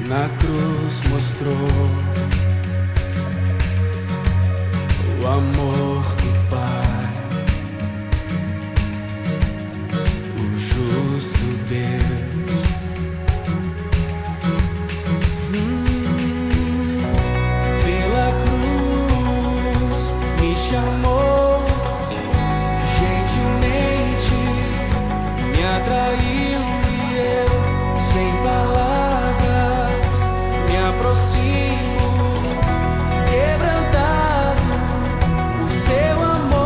Na cruz mostrou o amor do Pai, o justo Deus. Pela cruz me chamou, gentilmente me atraiu e eu, sem palavras, me aproximo, quebrantado por seu amor.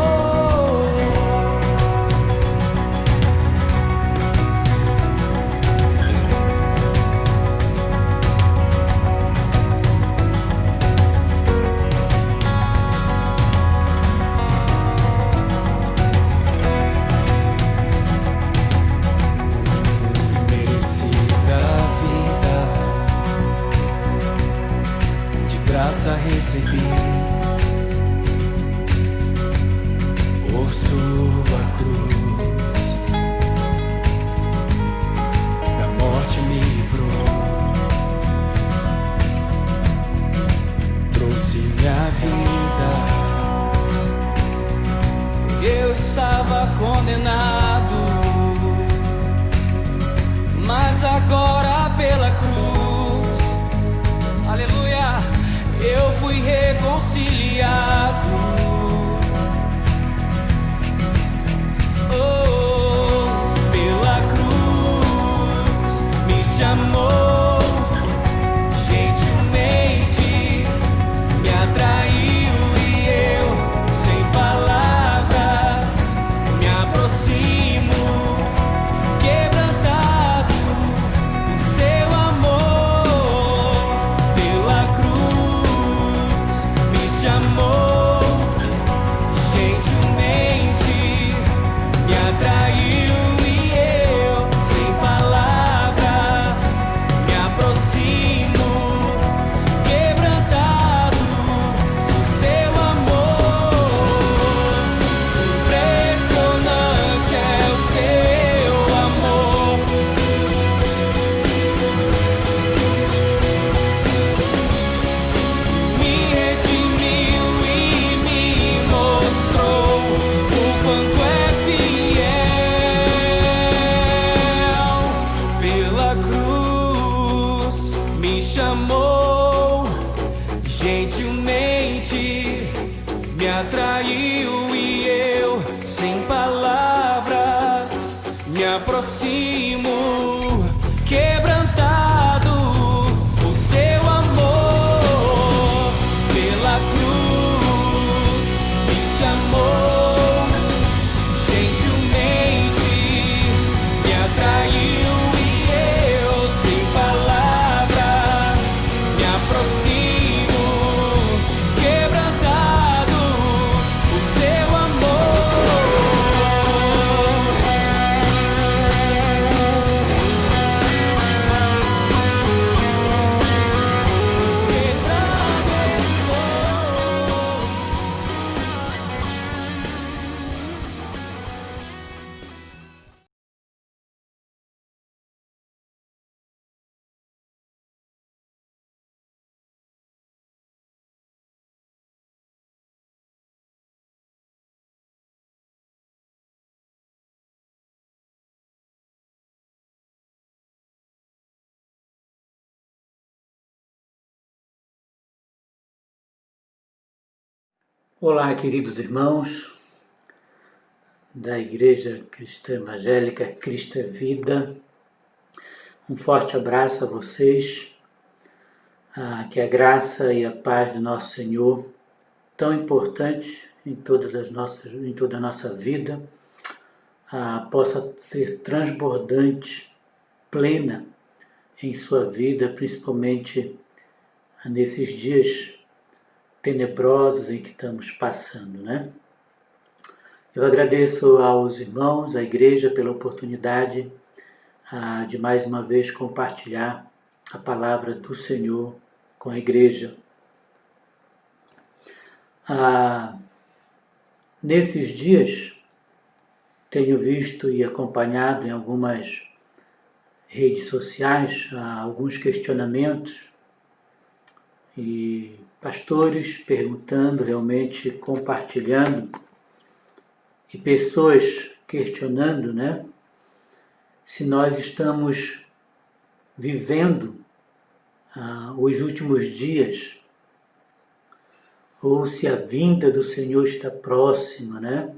Merecida vida, de graça recebi, por sua cruz, da morte me livrou, trouxe minha vida. Eu estava condenado, mas agora pela cruz, aleluia, eu fui reconciliado. Oh, pela cruz me chamou, gentilmente me atraiu e eu, sem palavras, me aproximo, quebrantado por seu amor. Pela cruz me chamou, gentilmente me atraiu e eu, sem palavras, me aproximo, quebrantado por seu amor. Impressionante é o seu amor. Me redimiu e me mostrou o quanto é fiel. Pela cruz me chamou, gentilmente me atraiu e eu, sem palavras, me aproximo, quebrantado por seu amor. Pela cruz me chamou, gentilmente me atraiu e eu, sem palavras, me aproximo, quebrantado por seu amor. Quebrado estou. Olá, queridos irmãos da Igreja Cristã Evangélica Cristo é Vida. Um forte abraço a vocês, que a graça e a paz do nosso Senhor, tão importante em toda a nossa vida, possa ser transbordante, plena em sua vida, principalmente nesses dias tenebrosos em que estamos passando, né? Eu agradeço aos irmãos, à igreja, pela oportunidade de mais uma vez compartilhar a palavra do Senhor com a igreja. Nesses dias, tenho visto e acompanhado em algumas redes sociais alguns questionamentos e pastores perguntando, realmente compartilhando, e pessoas questionando, né? Se nós estamos vivendo os últimos dias, ou se a vinda do Senhor está próxima, né?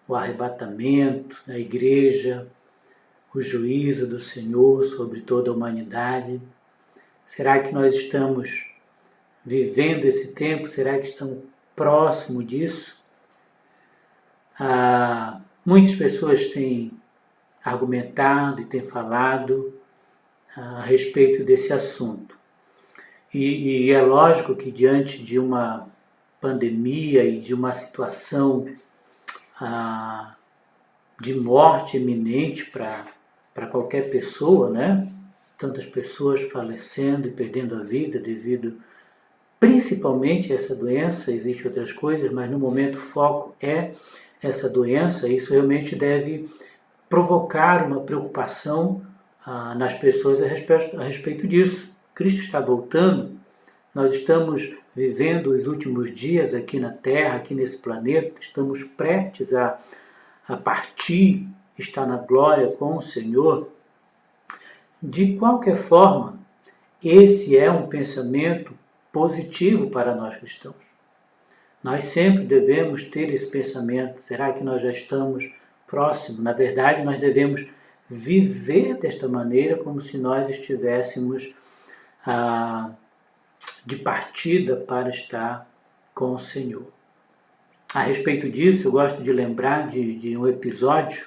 O arrebatamento da igreja, o juízo do Senhor sobre toda a humanidade. Será que nós estamos vivendo esse tempo? Será que estamos próximo disso? Muitas pessoas têm argumentado e têm falado a respeito desse assunto. E é lógico que diante de uma pandemia e de uma situação de morte iminente para qualquer pessoa, né? Tantas pessoas falecendo e perdendo a vida devido principalmente a essa doença, existem outras coisas, mas no momento o foco é essa doença. Isso realmente deve provocar uma preocupação nas pessoas a respeito disso. Cristo está voltando, nós estamos vivendo os últimos dias aqui na Terra, aqui nesse planeta, estamos prestes a partir, estar na glória com o Senhor. De qualquer forma, esse é um pensamento positivo para nós cristãos. Nós sempre devemos ter esse pensamento: será que nós já estamos próximos? Na verdade, nós devemos viver desta maneira, como se nós estivéssemos de partida para estar com o Senhor. A respeito disso, eu gosto de lembrar de um episódio,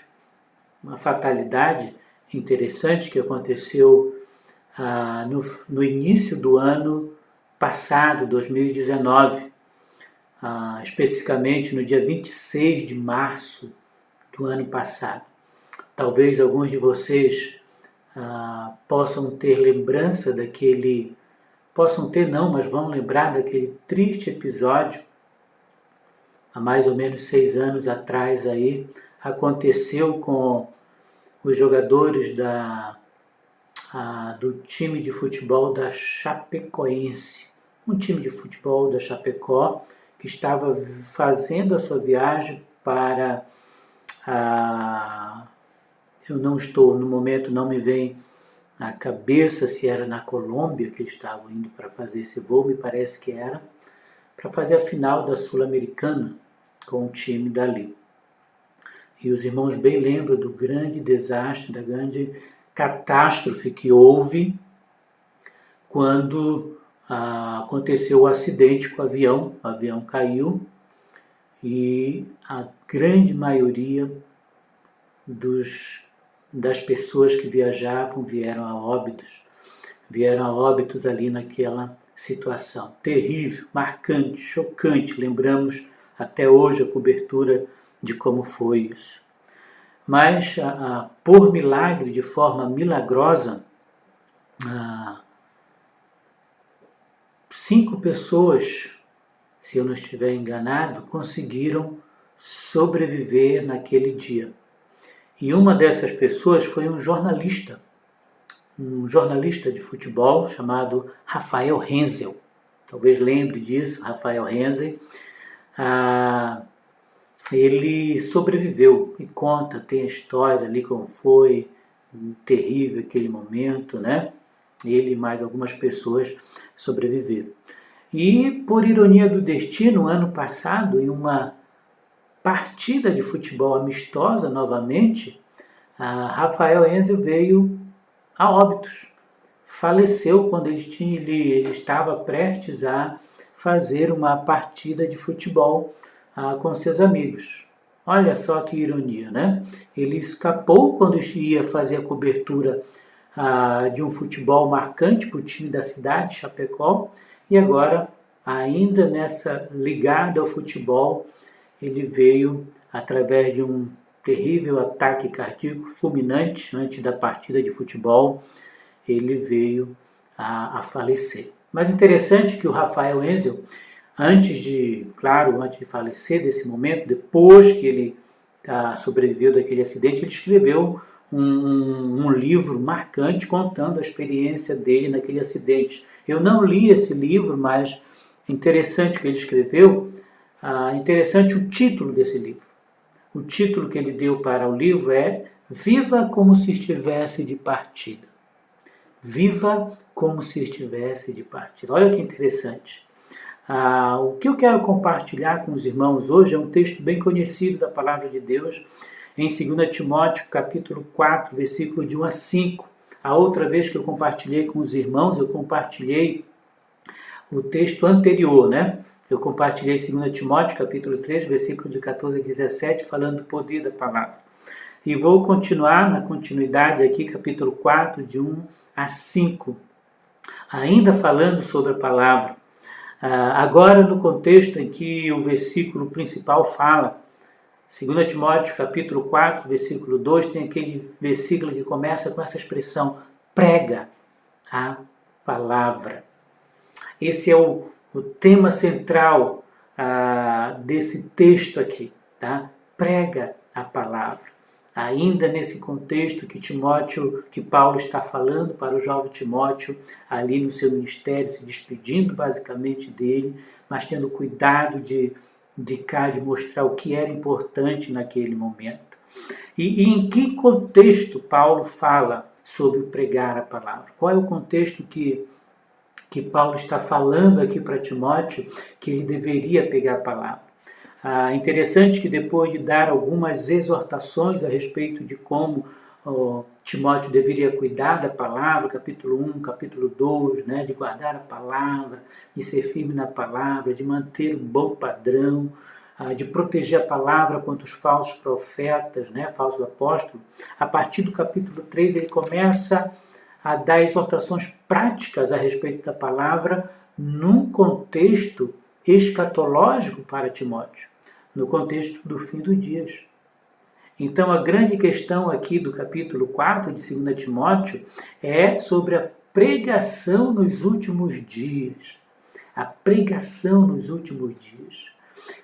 uma fatalidade interessante que aconteceu no início do ano passado, 2019, especificamente no dia 26 de março do ano passado. Talvez alguns de vocês possam ter lembrança daquele, possam ter não, mas vão lembrar daquele triste episódio. Há mais ou menos 6 anos atrás aí, aconteceu com os jogadores do time de futebol da Chapecoense, um time de futebol da Chapecó que estava fazendo a sua viagem para eu não estou, no momento não me vem à cabeça se era na Colômbia que eles estavam indo para fazer esse voo, me parece que era, para fazer a final da Sul-Americana com o time dali. E os irmãos bem lembram do grande desastre, da grande catástrofe que houve quando aconteceu o acidente com o avião caiu e a grande maioria das pessoas que viajavam vieram a óbitos ali naquela situação. Terrível, marcante, chocante, lembramos até hoje a cobertura de como foi isso. Mas, por milagre, de forma milagrosa, 5 pessoas, se eu não estiver enganado, conseguiram sobreviver naquele dia. E uma dessas pessoas foi um jornalista de futebol chamado Rafael Hensel. Talvez lembre disso, Rafael Hensel. Ele sobreviveu e conta, tem a história ali como foi, terrível aquele momento, né? Ele e mais algumas pessoas sobreviveram. E, por ironia do destino, ano passado, em uma partida de futebol amistosa novamente, Rafael Hensel veio a óbitos. Faleceu quando ele estava prestes a fazer uma partida de futebol com seus amigos. Olha só que ironia, né? Ele escapou quando ia fazer a cobertura de um futebol marcante para o time da cidade, Chapecó, e agora, ainda nessa ligada ao futebol, ele veio através de um terrível ataque cardíaco fulminante antes da partida de futebol, ele veio a falecer. Mas interessante que o Rafael Enzel, antes de falecer desse momento, depois que ele sobreviveu daquele acidente, ele escreveu um livro marcante contando a experiência dele naquele acidente. Eu não li esse livro, mas interessante que ele escreveu, interessante o título desse livro. O título que ele deu para o livro é Viva como se estivesse de partida. Viva como se estivesse de partida. Olha que interessante. O que eu quero compartilhar com os irmãos hoje é um texto bem conhecido da Palavra de Deus, em 2 Timóteo, capítulo 4, versículo de 1 a 5. A outra vez que eu compartilhei com os irmãos, eu compartilhei o texto anterior, né? Eu compartilhei 2 Timóteo, capítulo 3, versículo de 14 a 17, falando do poder da palavra. E vou continuar na continuidade aqui, capítulo 4, de 1 a 5, ainda falando sobre a palavra. Agora no contexto em que o versículo principal fala, 2 Timóteo capítulo 4, versículo 2, tem aquele versículo que começa com essa expressão, prega a palavra. Esse é o tema central desse texto aqui, tá? Prega a palavra. Ainda nesse contexto que Paulo está falando para o jovem Timóteo, ali no seu ministério, se despedindo basicamente dele, mas tendo cuidado de mostrar o que era importante naquele momento. E em que contexto Paulo fala sobre pregar a palavra? Qual é o contexto que Paulo está falando aqui para Timóteo que ele deveria pegar a palavra? Interessante que depois de dar algumas exortações a respeito de como Timóteo deveria cuidar da palavra, capítulo 1, capítulo 2, né, de guardar a palavra, de ser firme na palavra, de manter um bom padrão, de proteger a palavra contra os falsos profetas, né, falsos apóstolos. A partir do capítulo 3 ele começa a dar exortações práticas a respeito da palavra num contexto escatológico para Timóteo, no contexto do fim dos dias. Então, a grande questão aqui do capítulo 4 de 2 Timóteo é sobre a pregação nos últimos dias. A pregação nos últimos dias.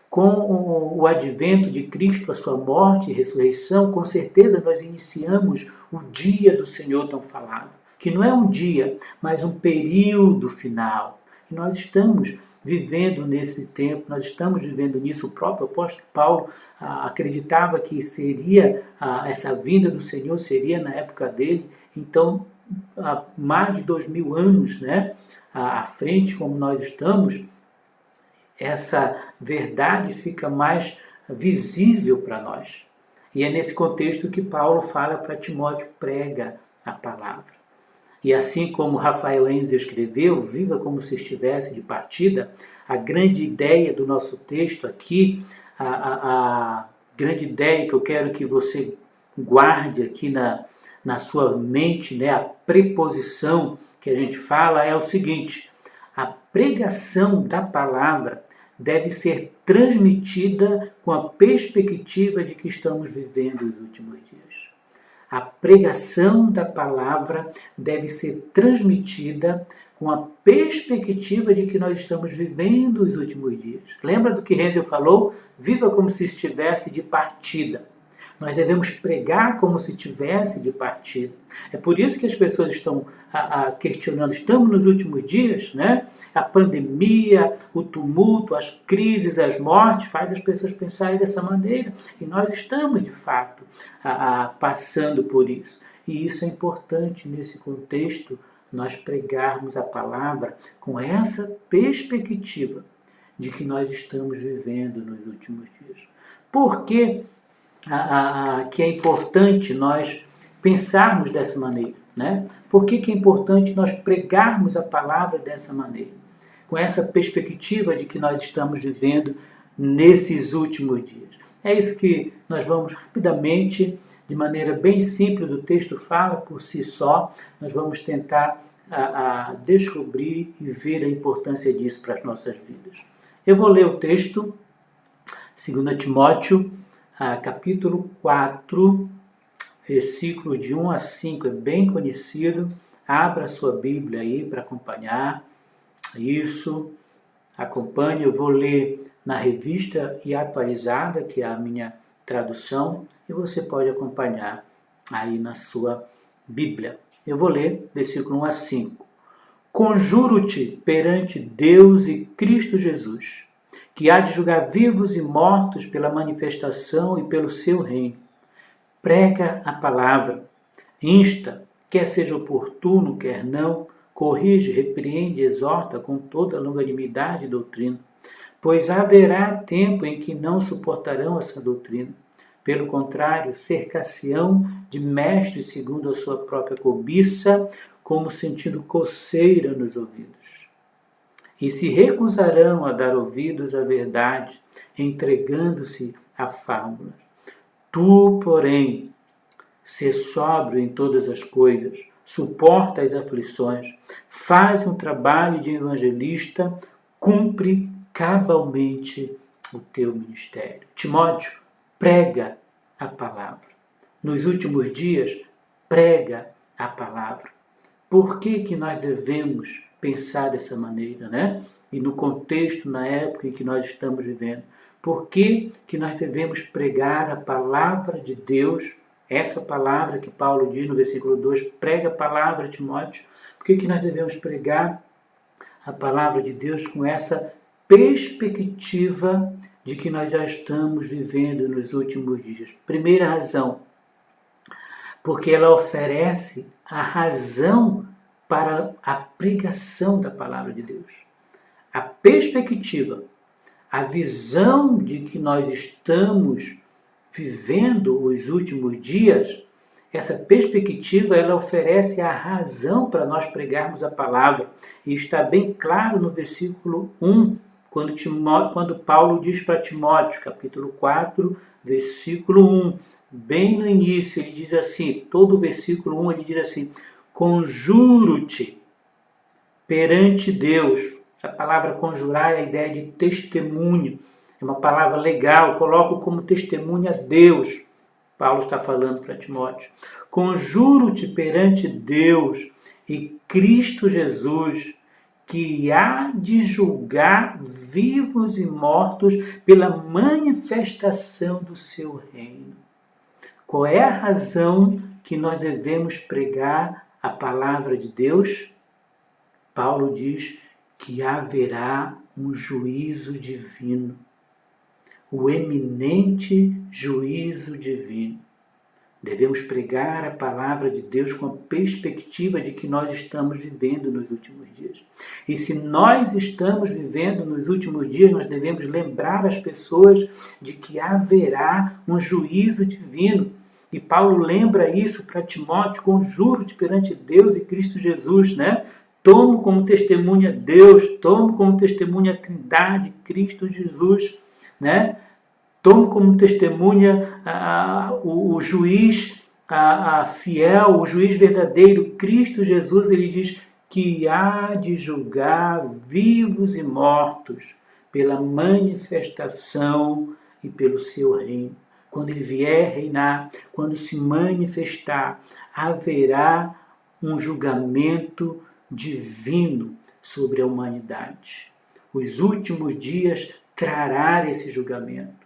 Com o advento de Cristo, a sua morte e ressurreição, com certeza nós iniciamos o dia do Senhor tão falado, que não é um dia, mas um período final. E nós estamos vivendo nesse tempo, nós estamos vivendo nisso. O próprio apóstolo Paulo acreditava que seria essa vinda do Senhor seria na época dele, então há mais de 2000 anos, né, à frente, como nós estamos, essa verdade fica mais visível para nós. E é nesse contexto que Paulo fala para Timóteo, prega a palavra. E assim como Rafael Enzel escreveu, viva como se estivesse de partida, a grande ideia do nosso texto aqui, a grande ideia que eu quero que você guarde aqui na sua mente, né, a preposição que a gente fala é o seguinte: a pregação da palavra deve ser transmitida com a perspectiva de que estamos vivendo os últimos dias. A pregação da palavra deve ser transmitida com a perspectiva de que nós estamos vivendo os últimos dias. Lembra do que Enzel falou? Viva como se estivesse de partida. Nós devemos pregar como se estivesse de partida. É por isso que as pessoas estão questionando, estamos nos últimos dias, né? A pandemia, o tumulto, as crises, as mortes, faz as pessoas pensarem dessa maneira. E nós estamos, de fato, passando por isso. E isso é importante nesse contexto, nós pregarmos a palavra com essa perspectiva de que nós estamos vivendo nos últimos dias. Por que é importante nós pensarmos dessa maneira? né? Por que é importante nós pregarmos a palavra dessa maneira? Com essa perspectiva de que nós estamos vivendo nesses últimos dias. É isso que nós vamos rapidamente, de maneira bem simples, o texto fala por si só, nós vamos tentar a descobrir e ver a importância disso para as nossas vidas. Eu vou ler o texto, 2 Timóteo, capítulo 4, versículo de 1 a 5, é bem conhecido. Abra a sua Bíblia aí para acompanhar. Isso, acompanhe. Eu vou ler na Revista e Atualizada, que é a minha tradução, e você pode acompanhar aí na sua Bíblia. Eu vou ler versículo 1 a 5. Conjuro-te perante Deus e Cristo Jesus, que há de julgar vivos e mortos pela manifestação e pelo seu reino. Prega a palavra, insta, quer seja oportuno, quer não, corrige, repreende, exorta com toda longanimidade e doutrina, pois haverá tempo em que não suportarão essa doutrina. Pelo contrário, cercar-se-ão de mestres segundo a sua própria cobiça, como sentindo coceira nos ouvidos. E se recusarão a dar ouvidos à verdade, entregando-se a fábulas. Tu, porém, sê sóbrio em todas as coisas, suporta as aflições, faz um trabalho de evangelista, cumpre cabalmente o teu ministério. Timóteo, prega a palavra. Nos últimos dias, prega a palavra. Por que nós devemos pensar dessa maneira, né? E no contexto, na época em que nós estamos vivendo. Por que nós devemos pregar a palavra de Deus, essa palavra que Paulo diz no versículo 2, prega a palavra, Timóteo. Por que nós devemos pregar a palavra de Deus com essa perspectiva de que nós já estamos vivendo nos últimos dias? Primeira razão, porque ela oferece a razão para a pregação da palavra de Deus. A perspectiva, a visão de que nós estamos vivendo os últimos dias, essa perspectiva ela oferece a razão para nós pregarmos a palavra. E está bem claro no versículo 1, quando Paulo diz para Timóteo, capítulo 4, versículo 1, bem no início, ele diz assim, todo o versículo 1 ele diz assim, conjuro-te perante Deus. A palavra conjurar é a ideia de testemunho. É uma palavra legal, coloco como testemunha a Deus. Paulo está falando para Timóteo. Conjuro-te perante Deus e Cristo Jesus, que há de julgar vivos e mortos pela manifestação do seu reino. Qual é a razão que nós devemos pregar a palavra de Deus? Paulo diz que haverá um juízo divino, o eminente juízo divino. Devemos pregar a palavra de Deus com a perspectiva de que nós estamos vivendo nos últimos dias. E se nós estamos vivendo nos últimos dias, nós devemos lembrar as pessoas de que haverá um juízo divino. E Paulo lembra isso para Timóteo, conjuro-te perante Deus e Cristo Jesus, né? Tomo como testemunha Deus, tomo como testemunha a Trindade, Cristo Jesus, né? Tomo como testemunha o juiz fiel, o juiz verdadeiro, Cristo Jesus. Ele diz que há de julgar vivos e mortos pela manifestação e pelo seu reino. Quando ele vier reinar, quando se manifestar, haverá um julgamento divino sobre a humanidade. Os últimos dias trará esse julgamento.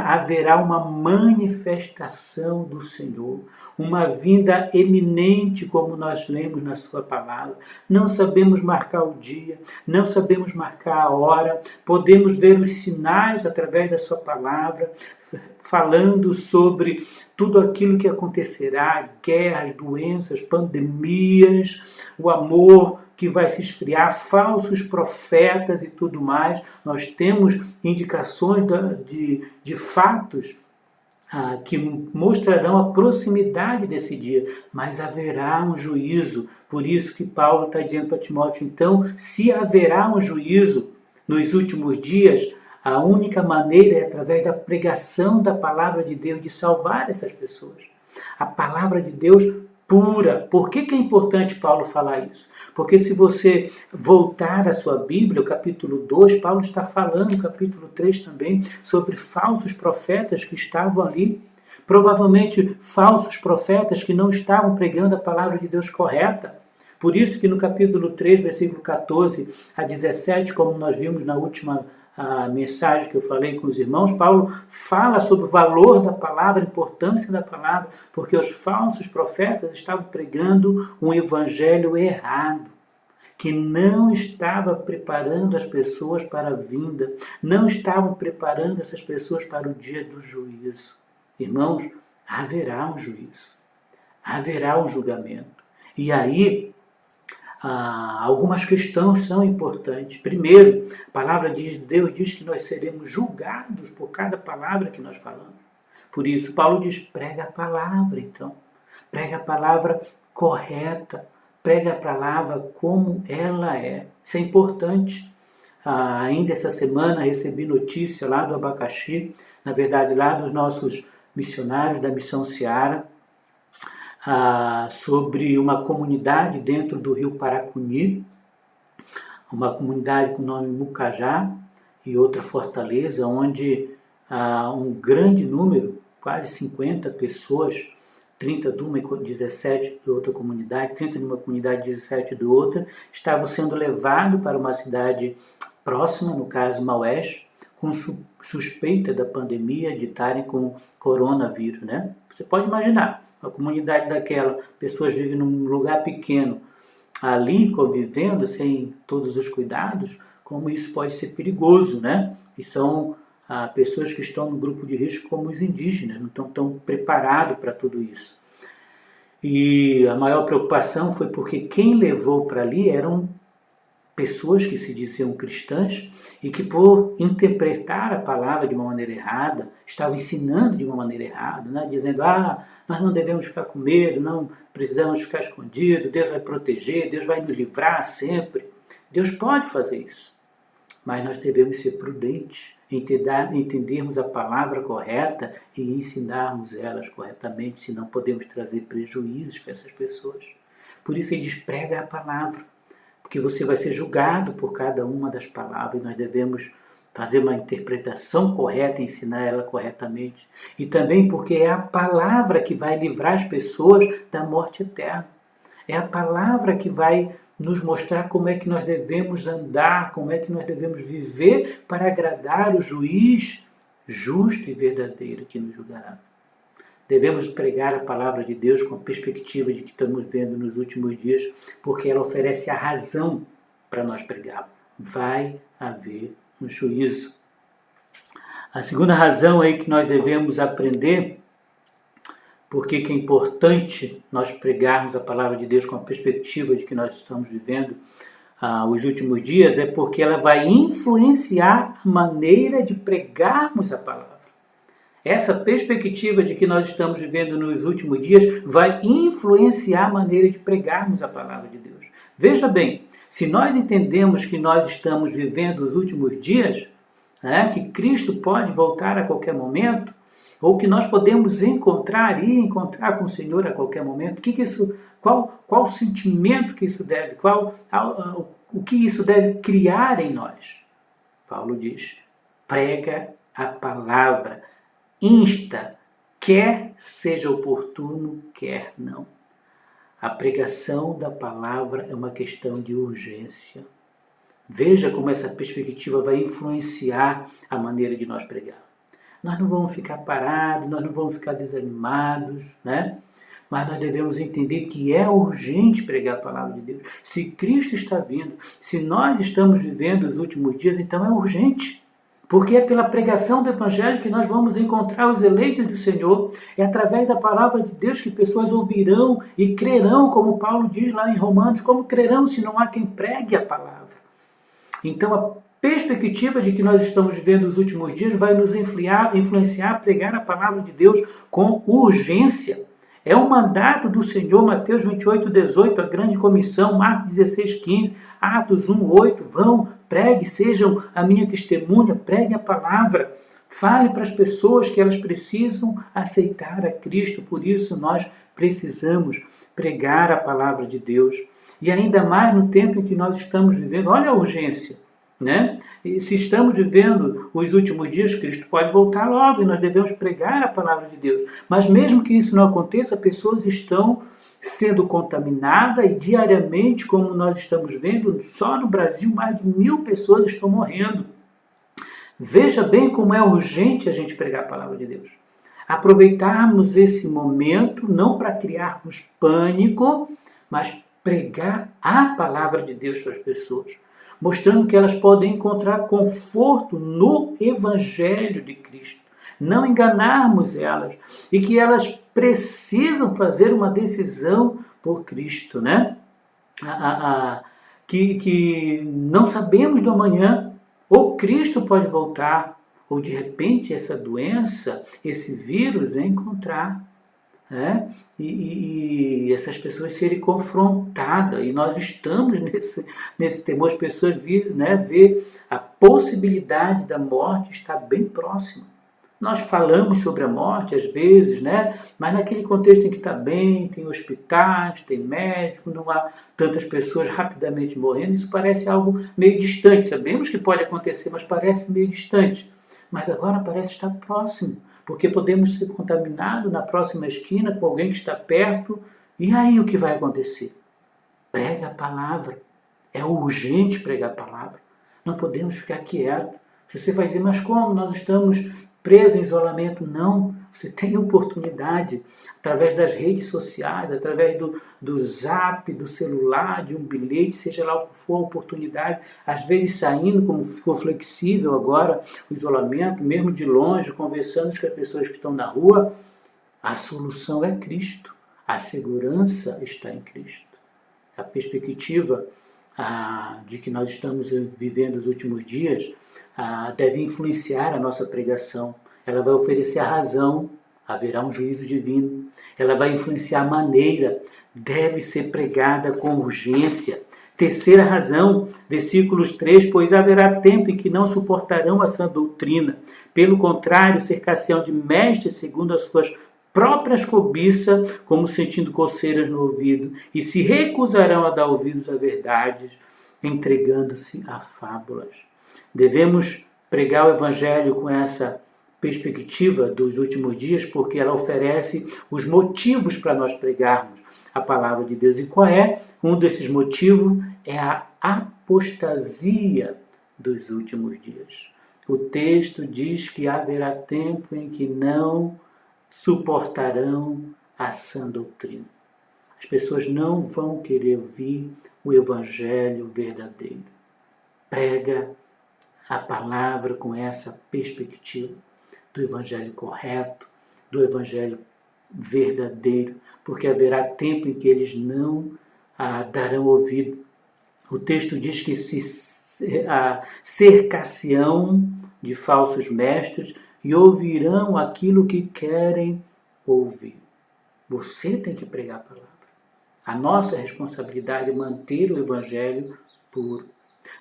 Haverá uma manifestação do Senhor, uma vinda eminente, como nós lemos na sua palavra. Não sabemos marcar o dia, não sabemos marcar a hora, podemos ver os sinais através da sua palavra, falando sobre tudo aquilo que acontecerá, guerras, doenças, pandemias, o amor que vai se esfriar, falsos profetas e tudo mais. Nós temos indicações de fatos que mostrarão a proximidade desse dia, mas haverá um juízo. Por isso que Paulo está dizendo para Timóteo, então, se haverá um juízo nos últimos dias, a única maneira é através da pregação da palavra de Deus, de salvar essas pessoas. A palavra de Deus pura. Por que é importante Paulo falar isso? Porque se você voltar à sua Bíblia, o capítulo 2, Paulo está falando, no capítulo 3 também, sobre falsos profetas que estavam ali. Provavelmente falsos profetas que não estavam pregando a palavra de Deus correta. Por isso que no capítulo 3, versículo 14 a 17, como nós vimos na última mensagem que eu falei com os irmãos, Paulo fala sobre o valor da palavra, a importância da palavra, porque os falsos profetas estavam pregando um evangelho errado, que não estava preparando as pessoas para a vinda, não estavam preparando essas pessoas para o dia do juízo. Irmãos, haverá um juízo, haverá um julgamento. E aí, algumas questões são importantes. Primeiro, a palavra de Deus diz que nós seremos julgados por cada palavra que nós falamos. Por isso, Paulo diz, prega a palavra, então. Prega a palavra correta, prega a palavra como ela é. Isso é importante. Ainda essa semana recebi notícia lá do Abacaxi, na verdade lá dos nossos missionários da Missão Seara, sobre uma comunidade dentro do rio Paracuni, uma comunidade com o nome Mucajá e outra Fortaleza, onde um grande número, quase 50 pessoas, 30 de uma e 17 de outra comunidade, 30 de uma comunidade e 17 de outra, estavam sendo levados para uma cidade próxima, no caso Maués, com suspeita da pandemia de estarem com coronavírus, né? Você pode imaginar. Uma comunidade daquela, pessoas vivem num lugar pequeno, ali convivendo sem todos os cuidados, como isso pode ser perigoso, né? E são pessoas que estão no grupo de risco como os indígenas, não estão tão preparados para tudo isso. E a maior preocupação foi porque quem levou para ali eram pessoas que se diziam cristãs e que, por interpretar a palavra de uma maneira errada, estavam ensinando de uma maneira errada, né? Dizendo, nós não devemos ficar com medo, não precisamos ficar escondidos, Deus vai proteger, Deus vai nos livrar sempre. Deus pode fazer isso, mas nós devemos ser prudentes, entendermos a palavra correta e ensinarmos elas corretamente, senão podemos trazer prejuízos para essas pessoas. Por isso ele diz, prega a palavra, porque você vai ser julgado por cada uma das palavras, e nós devemos fazer uma interpretação correta, ensinar ela corretamente. E também porque é a palavra que vai livrar as pessoas da morte eterna. É a palavra que vai nos mostrar como é que nós devemos andar, como é que nós devemos viver para agradar o juiz justo e verdadeiro que nos julgará. Devemos pregar a palavra de Deus com a perspectiva de que estamos vendo nos últimos dias, porque ela oferece a razão para nós pregar. Vai haver um juízo. A segunda razão aí que nós devemos aprender, porque é importante nós pregarmos a palavra de Deus com a perspectiva de que nós estamos vivendo os últimos dias, é porque ela vai influenciar a maneira de pregarmos a palavra. Essa perspectiva de que nós estamos vivendo nos últimos dias vai influenciar a maneira de pregarmos a palavra de Deus. Veja bem, se nós entendemos que nós estamos vivendo os últimos dias, que Cristo pode voltar a qualquer momento, ou que nós podemos encontrar com o Senhor a qualquer momento, qual sentimento que isso deve, o que isso deve criar em nós? Paulo diz, prega a palavra, insta, quer seja oportuno, quer não. A pregação da palavra é uma questão de urgência. Veja como essa perspectiva vai influenciar a maneira de nós pregar. Nós não vamos ficar parados, nós não vamos ficar desanimados, né? Mas nós devemos entender que é urgente pregar a palavra de Deus. Se Cristo está vindo, se nós estamos vivendo os últimos dias, então é urgente. Porque é pela pregação do Evangelho que nós vamos encontrar os eleitos do Senhor. É através da palavra de Deus que pessoas ouvirão e crerão, como Paulo diz lá em Romanos, como crerão se não há quem pregue a palavra. Então perspectiva de que nós estamos vivendo os últimos dias vai nos influenciar a pregar a palavra de Deus com urgência. É um mandato do Senhor, Mateus 28, 18, a grande comissão, Marcos 16, 15, Atos 1, 8, vão, pregue, sejam a minha testemunha, pregue a palavra, fale para as pessoas que elas precisam aceitar a Cristo, por isso nós precisamos pregar a palavra de Deus. E ainda mais no tempo em que nós estamos vivendo, olha a urgência, né? E se estamos vivendo os últimos dias, Cristo pode voltar logo e nós devemos pregar a palavra de Deus. Mas mesmo que isso não aconteça, pessoas estão sendo contaminadas e diariamente, como nós estamos vendo, só no Brasil mais de 1.000 pessoas estão morrendo. Veja bem como é urgente a gente pregar a palavra de Deus. Aproveitarmos esse momento não para criarmos pânico, mas pregar a palavra de Deus para as pessoas, mostrando que elas podem encontrar conforto no Evangelho de Cristo, não enganarmos elas e que elas precisam fazer uma decisão por Cristo, né? Que não sabemos do amanhã, ou Cristo pode voltar, ou de repente essa doença, esse vírus encontrar, né? E essas pessoas serem confrontadas, e nós estamos nesse temor, as pessoas ver a possibilidade da morte está bem próxima. Nós falamos sobre a morte às vezes, né? Mas naquele contexto em que está bem, tem hospitais, tem médicos, não há tantas pessoas rapidamente morrendo, isso parece algo meio distante. Sabemos que pode acontecer, mas parece meio distante. Mas agora parece estar próximo, porque podemos ser contaminados na próxima esquina com alguém que está perto. E aí o que vai acontecer? Prega a palavra. É urgente pregar a palavra. Não podemos ficar quietos. Você vai dizer, mas como? Nós estamos presos em isolamento? Não. Você tem oportunidade, através das redes sociais, através do zap, do celular, de um bilhete, seja lá o que for a oportunidade, às vezes saindo, como ficou flexível agora o isolamento, mesmo de longe, conversando com as pessoas que estão na rua, a solução é Cristo, a segurança está em Cristo. A perspectiva de que nós estamos vivendo os últimos dias deve influenciar a nossa pregação. Ela vai oferecer a razão, haverá um juízo divino. Ela vai influenciar a maneira, deve ser pregada com urgência. Terceira razão, versículos 3, pois haverá tempo em que não suportarão a sã doutrina. Pelo contrário, cercar-se-ão de mestres segundo as suas próprias cobiças, como sentindo coceiras no ouvido, e se recusarão a dar ouvidos à verdade, entregando-se a fábulas. Devemos pregar o Evangelho com essa perspectiva dos últimos dias, porque ela oferece os motivos para nós pregarmos a palavra de Deus. E qual é? Um desses motivos é a apostasia dos últimos dias. O texto diz que haverá tempo em que não suportarão a sã doutrina. As pessoas não vão querer ouvir o Evangelho verdadeiro. Prega a palavra com essa perspectiva do Evangelho correto, do Evangelho verdadeiro, porque haverá tempo em que eles não darão ouvido. O texto diz que se cercar-se-ão de falsos mestres e ouvirão aquilo que querem ouvir. Você tem que pregar a palavra. A nossa responsabilidade é manter o Evangelho puro.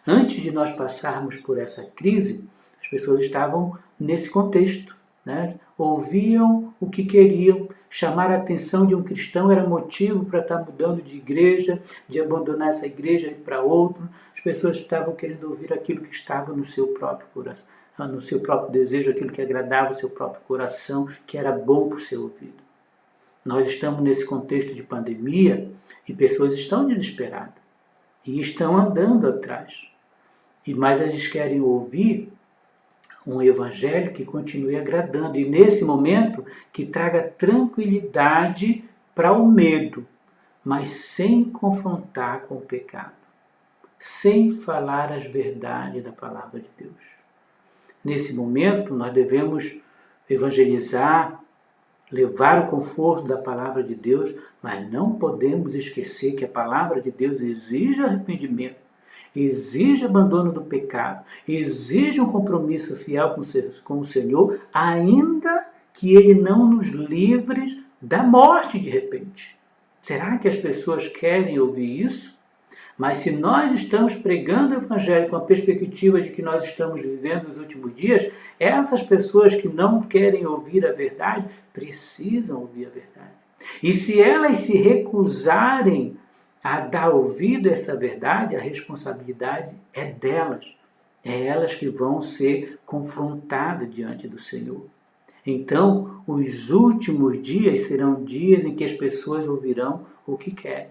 Antes de nós passarmos por essa crise, as pessoas estavam nesse contexto, né? Ouviam o que queriam, chamar a atenção de um cristão era motivo para estar mudando de igreja, de abandonar essa igreja e ir para outra. As pessoas estavam querendo ouvir aquilo que estava no seu próprio coração, no seu próprio desejo, aquilo que agradava o seu próprio coração, que era bom para o seu ouvido. Nós estamos nesse contexto de pandemia e pessoas estão desesperadas e estão andando atrás. Mas eles querem ouvir um evangelho que continue agradando e nesse momento que traga tranquilidade para o medo, mas sem confrontar com o pecado, sem falar as verdades da palavra de Deus. Nesse momento nós devemos evangelizar, levar o conforto da palavra de Deus, mas não podemos esquecer que a palavra de Deus exige arrependimento, exige abandono do pecado, exige um compromisso fiel com o Senhor, ainda que Ele não nos livre da morte de repente. Será que as pessoas querem ouvir isso? Mas se nós estamos pregando o Evangelho com a perspectiva de que nós estamos vivendo os últimos dias, essas pessoas que não querem ouvir a verdade, precisam ouvir a verdade. E se elas se recusarem a dar ouvido a essa verdade, a responsabilidade é delas. É elas que vão ser confrontadas diante do Senhor. Então, os últimos dias serão dias em que as pessoas ouvirão o que querem.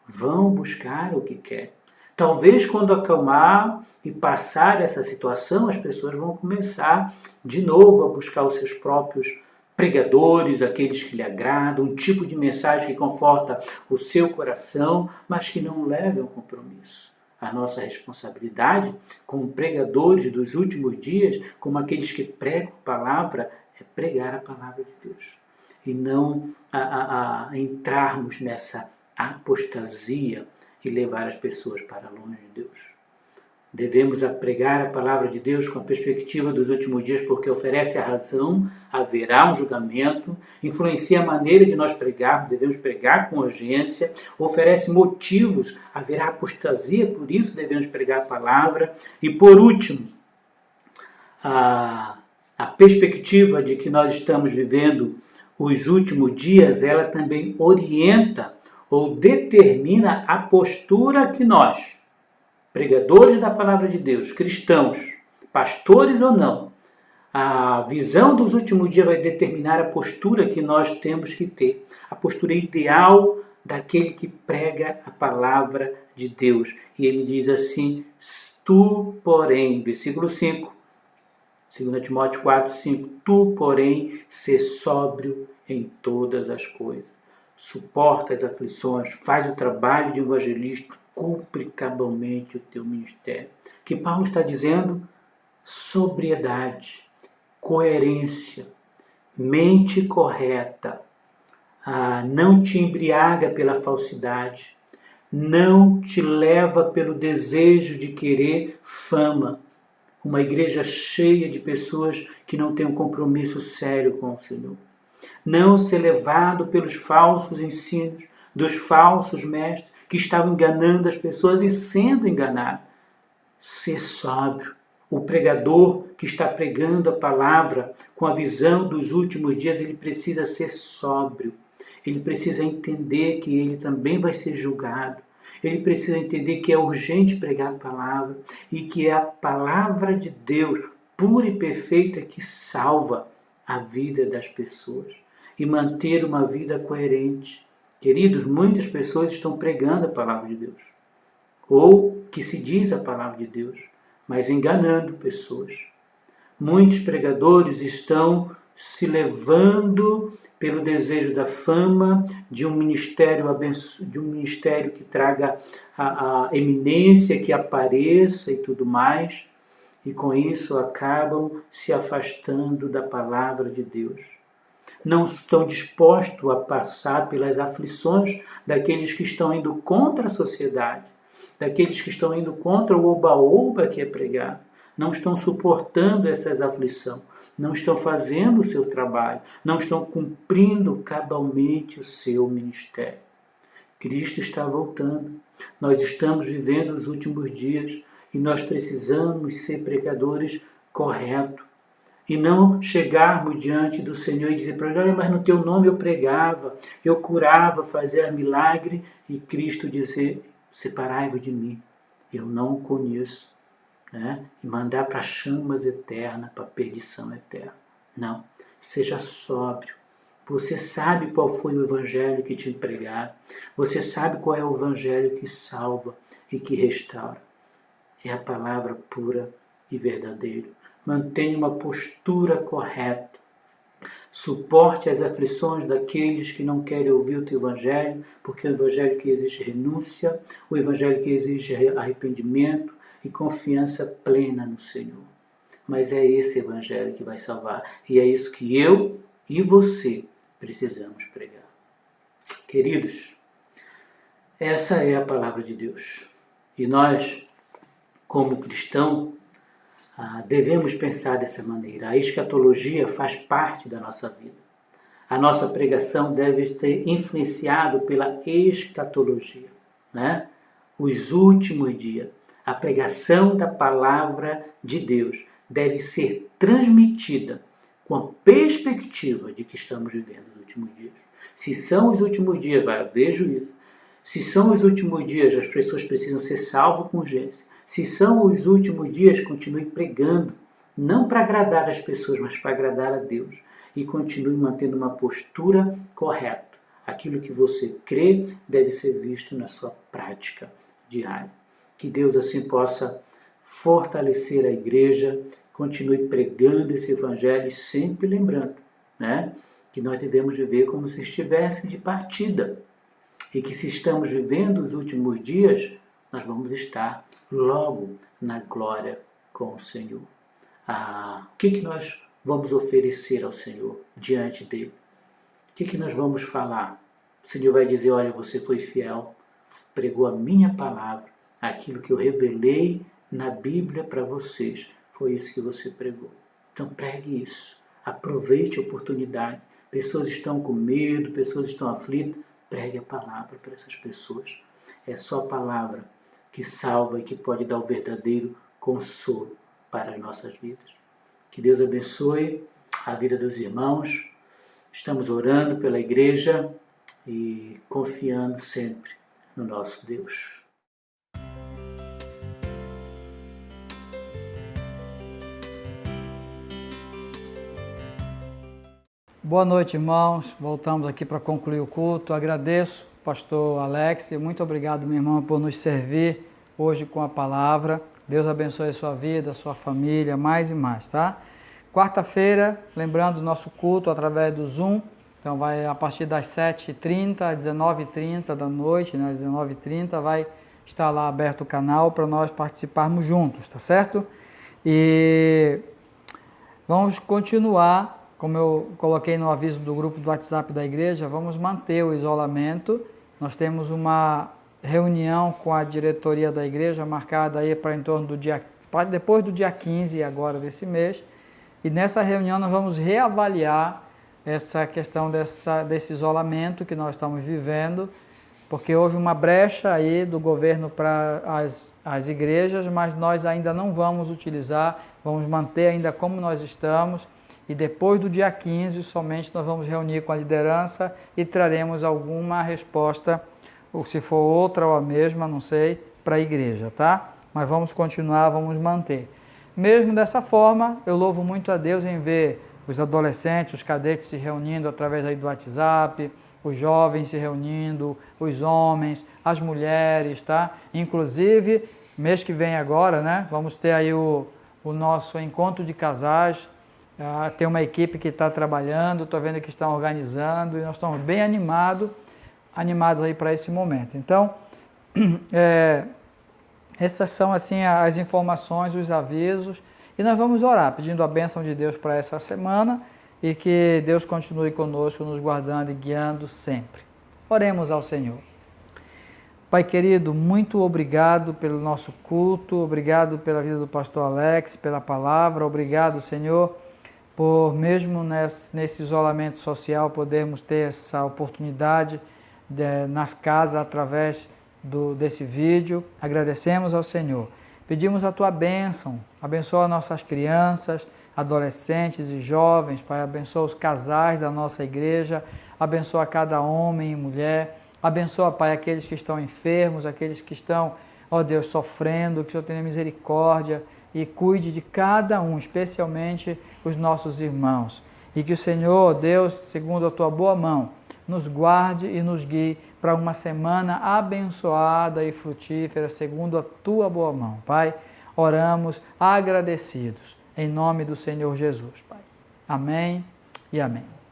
Vão buscar o que querem. Talvez quando acalmar e passar essa situação, as pessoas vão começar de novo a buscar os seus próprios pregadores, aqueles que lhe agradam, um tipo de mensagem que conforta o seu coração, mas que não leve ao compromisso. A nossa responsabilidade como pregadores dos últimos dias, como aqueles que pregam a palavra, é pregar a palavra de Deus. E não entrarmos nessa apostasia e levar as pessoas para longe de Deus. Devemos pregar a palavra de Deus com a perspectiva dos últimos dias, porque oferece a razão, haverá um julgamento, influencia a maneira de nós pregarmos, devemos pregar com urgência, oferece motivos, haverá apostasia, por isso devemos pregar a palavra. E por último, a perspectiva de que nós estamos vivendo os últimos dias, ela também orienta ou determina a postura que nós, pregadores da palavra de Deus, cristãos, pastores ou não, a visão dos últimos dias vai determinar a postura que nós temos que ter, a postura ideal daquele que prega a palavra de Deus. E ele diz assim: tu, porém, versículo 5, 2 Timóteo 4, 5, tu, porém, sê sóbrio em todas as coisas. Suporta as aflições, faz o trabalho de evangelista, cumpre cabalmente o teu ministério. O que Paulo está dizendo? Sobriedade, coerência, mente correta, não te embriaga pela falsidade, não te leva pelo desejo de querer fama. Uma igreja cheia de pessoas que não têm um compromisso sério com o Senhor. Não ser levado pelos falsos ensinos, dos falsos mestres que estavam enganando as pessoas e sendo enganado. Ser sóbrio. O pregador que está pregando a palavra com a visão dos últimos dias, ele precisa ser sóbrio. Ele precisa entender que ele também vai ser julgado. Ele precisa entender que é urgente pregar a palavra e que é a palavra de Deus, pura e perfeita, que salva a vida das pessoas. E manter uma vida coerente. Queridos, muitas pessoas estão pregando a palavra de Deus, ou que se diz a palavra de Deus, mas enganando pessoas. Muitos pregadores estão se levando pelo desejo da fama, de um ministério que traga a eminência, que apareça e tudo mais, e com isso acabam se afastando da palavra de Deus. Não estão dispostos a passar pelas aflições daqueles que estão indo contra a sociedade, daqueles que estão indo contra o oba-oba que é pregado. Não estão suportando essas aflições, não estão fazendo o seu trabalho, não estão cumprindo cabalmente o seu ministério. Cristo está voltando. Nós estamos vivendo os últimos dias e nós precisamos ser pregadores corretos. E não chegarmos diante do Senhor e dizer para ele: olha, mas no teu nome eu pregava, eu curava, fazia milagre, e Cristo dizer: separai-vos de mim, eu não o conheço, né? E mandar para chamas eternas, para perdição eterna. Não, seja sóbrio. Você sabe qual foi o evangelho que te pregaram, você sabe qual é o evangelho que salva e que restaura. É a palavra pura e verdadeira. Mantenha uma postura correta. Suporte as aflições daqueles que não querem ouvir o teu evangelho, porque é o evangelho que exige renúncia, o evangelho que exige arrependimento e confiança plena no Senhor. Mas é esse evangelho que vai salvar. E é isso que eu e você precisamos pregar. Queridos, essa é a palavra de Deus. E nós como cristão, devemos pensar dessa maneira. A escatologia faz parte da nossa vida. A nossa pregação deve ser influenciada pela escatologia, né? Os últimos dias. A pregação da palavra de Deus deve ser transmitida com a perspectiva de que estamos vivendo os últimos dias. Se são os últimos dias, vai haver juízo. Se são os últimos dias, as pessoas precisam ser salvas com urgência. Se são os últimos dias, continue pregando, não para agradar as pessoas, mas para agradar a Deus. E continue mantendo uma postura correta. Aquilo que você crê deve ser visto na sua prática diária. Que Deus assim possa fortalecer a igreja, continue pregando esse evangelho e sempre lembrando, né, que nós devemos viver como se estivesse de partida. E que se estamos vivendo os últimos dias, nós vamos estar logo na glória com o Senhor. O que nós vamos oferecer ao Senhor diante dele? O que nós vamos falar? O Senhor vai dizer, olha, você foi fiel, pregou a minha palavra, aquilo que eu revelei na Bíblia para vocês, foi isso que você pregou. Então pregue isso, aproveite a oportunidade. Pessoas estão com medo, pessoas estão aflitas, pregue a palavra para essas pessoas. É só a palavra que salva e que pode dar o verdadeiro consolo para as nossas vidas. Que Deus abençoe a vida dos irmãos. Estamos orando pela igreja e confiando sempre no nosso Deus. Boa noite, irmãos. Voltamos aqui para concluir o culto. Agradeço, pastor Alex. Muito obrigado, meu irmão, por nos servir hoje com a palavra. Deus abençoe a sua vida, a sua família, mais e mais, tá? Quarta-feira, lembrando o nosso culto através do Zoom. Então, vai a partir das 7h30 às 19h30 da noite, né? Às 19h30, vai estar lá aberto o canal para nós participarmos juntos, tá certo? E vamos continuar. Como eu coloquei no aviso do grupo do WhatsApp da igreja, vamos manter o isolamento. Nós temos uma reunião com a diretoria da igreja marcada aí para em torno do dia, depois do dia 15 agora desse mês. E nessa reunião nós vamos reavaliar essa questão desse isolamento que nós estamos vivendo, porque houve uma brecha aí do governo para as igrejas, mas nós ainda não vamos utilizar, vamos manter ainda como nós estamos. E depois do dia 15, somente nós vamos reunir com a liderança e traremos alguma resposta, ou se for outra ou a mesma, não sei, para a igreja, tá? Mas vamos continuar, vamos manter. Mesmo dessa forma, eu louvo muito a Deus em ver os adolescentes, os cadetes se reunindo através aí do WhatsApp, os jovens se reunindo, os homens, as mulheres, tá? Inclusive, mês que vem agora, né? Vamos ter aí o nosso encontro de casais. Tem uma equipe que está trabalhando, estou vendo que estão organizando e nós estamos bem animados aí para esse momento. Então, essas são assim as informações, os avisos e nós vamos orar pedindo a bênção de Deus para essa semana e que Deus continue conosco, nos guardando e guiando sempre. Oremos ao Senhor. Pai querido, muito obrigado pelo nosso culto, obrigado pela vida do pastor Alex, pela palavra, obrigado, Senhor, por mesmo nesse isolamento social podermos ter essa oportunidade nas casas através desse vídeo. Agradecemos ao Senhor. Pedimos a Tua bênção, abençoa nossas crianças, adolescentes e jovens, Pai, abençoa os casais da nossa igreja, abençoa cada homem e mulher, abençoa, Pai, aqueles que estão enfermos, aqueles que estão, ó Deus, sofrendo, que o Senhor tenha misericórdia e cuide de cada um, especialmente os nossos irmãos. E que o Senhor, Deus, segundo a Tua boa mão, nos guarde e nos guie para uma semana abençoada e frutífera, segundo a Tua boa mão. Pai, oramos agradecidos, em nome do Senhor Jesus, Pai. Amém e amém.